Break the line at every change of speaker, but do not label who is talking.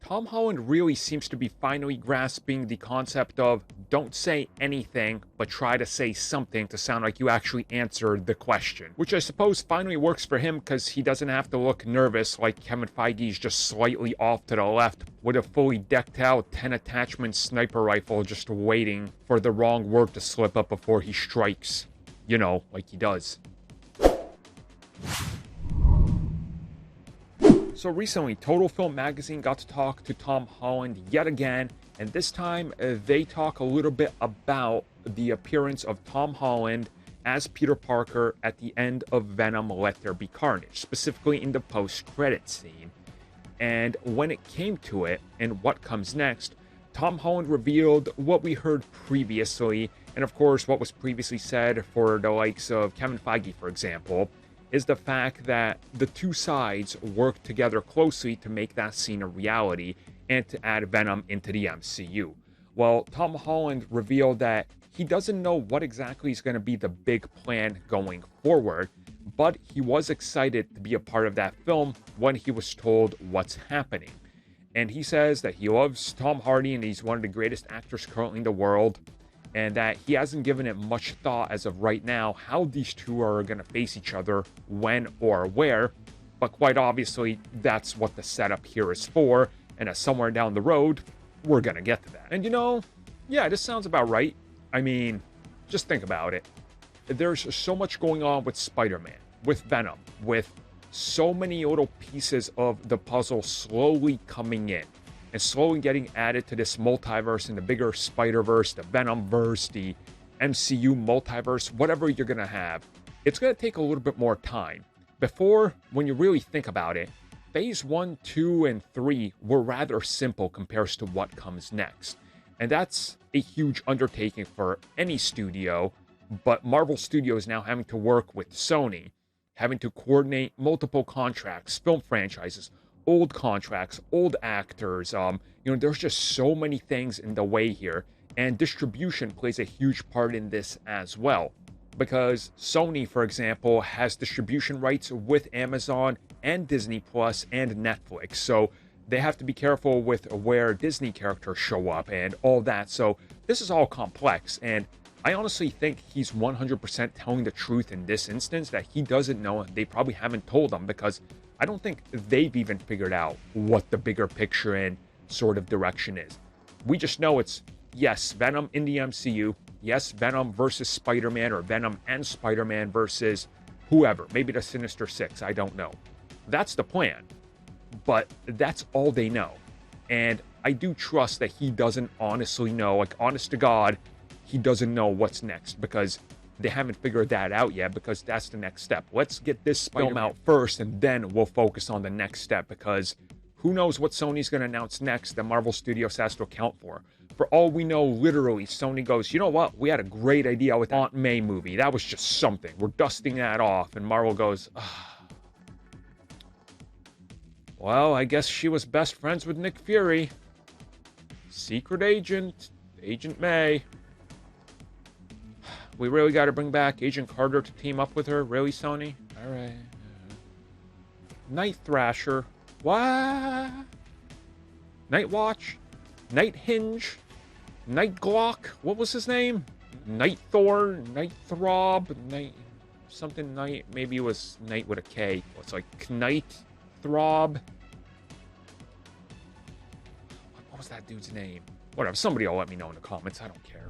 Tom Holland really seems to be finally grasping the concept of don't say anything, but try to say something to sound like you actually answered the question. Which I suppose finally works for him because he doesn't have to look nervous like Kevin Feige's just slightly off to the left with a fully decked out 10 attachment sniper rifle just waiting for the wrong word to slip up before he strikes. You know, like he does. So recently, Total Film Magazine got to talk to Tom Holland yet again, and this time they talk a little bit about the appearance of Tom Holland as Peter Parker at the end of Venom Let There Be Carnage, specifically in the post-credit scene. And when it came to it, and what comes next, Tom Holland revealed what we heard previously, and of course what was previously said for the likes of Kevin Feige, for example, is the fact that the two sides work together closely to make that scene a reality and to add Venom into the MCU. Well, Tom Holland revealed that he doesn't know what exactly is going to be the big plan going forward, but he was excited to be a part of that film when he was told what's happening. And he says that he loves Tom Hardy and he's one of the greatest actors currently in the world, and that he hasn't given it much thought as of right now how these two are going to face each other, when or where, but quite obviously that's what the setup here is for, and as somewhere down the road, we're going to get to that. And you know, yeah, this sounds about right. I mean, just think about it. There's so much going on with Spider-Man, with Venom, with so many little pieces of the puzzle slowly coming in and slowly getting added to this multiverse and the bigger Spider-Verse, the Venom-verse, the MCU multiverse, whatever you're going to have. It's going to take a little bit more time. Before, when you really think about it, Phase 1, 2, and 3 were rather simple compared to what comes next. And that's a huge undertaking for any studio, but Marvel Studios now having to work with Sony, having to coordinate multiple contracts, film franchises, old contracts, old actors. There's just so many things in the way here, and distribution plays a huge part in this as well. Because Sony, for example, has distribution rights with Amazon and Disney Plus and Netflix, so they have to be careful with where Disney characters show up and all that. So this is all complex, and I honestly think he's 100% telling the truth in this instance, that he doesn't know, and they probably haven't told him, because I don't think they've even figured out what the bigger picture and sort of direction is. We just know it's, yes, Venom in the MCU, yes, Venom versus Spider-Man, or Venom and Spider-Man versus whoever, maybe the Sinister Six, I don't know. That's the plan, but that's all they know. And I do trust that he doesn't honestly know, like honest to God, he doesn't know what's next, because they haven't figured that out yet, because that's the next step. Let's get this film out first, and then we'll focus on the next step, because who knows what Sony's going to announce next that Marvel Studios has to account for. For all we know, literally, Sony goes, you know what? We had a great idea with Aunt May movie. That was just something. We're dusting that off. And Marvel goes, well, I guess she was best friends with Nick Fury. Secret agent, Agent May. We really got to bring back Agent Carter to team up with her? Really, Sony? All right. Night Thrasher. What? Night Watch? Night Hinge? Night Glock? What was his name? Night Thor? Night Throb? Night... something Night... maybe it was Night with a K. It's like Knight Throb? What was that dude's name? Whatever. Somebody will let me know in the comments. I don't care.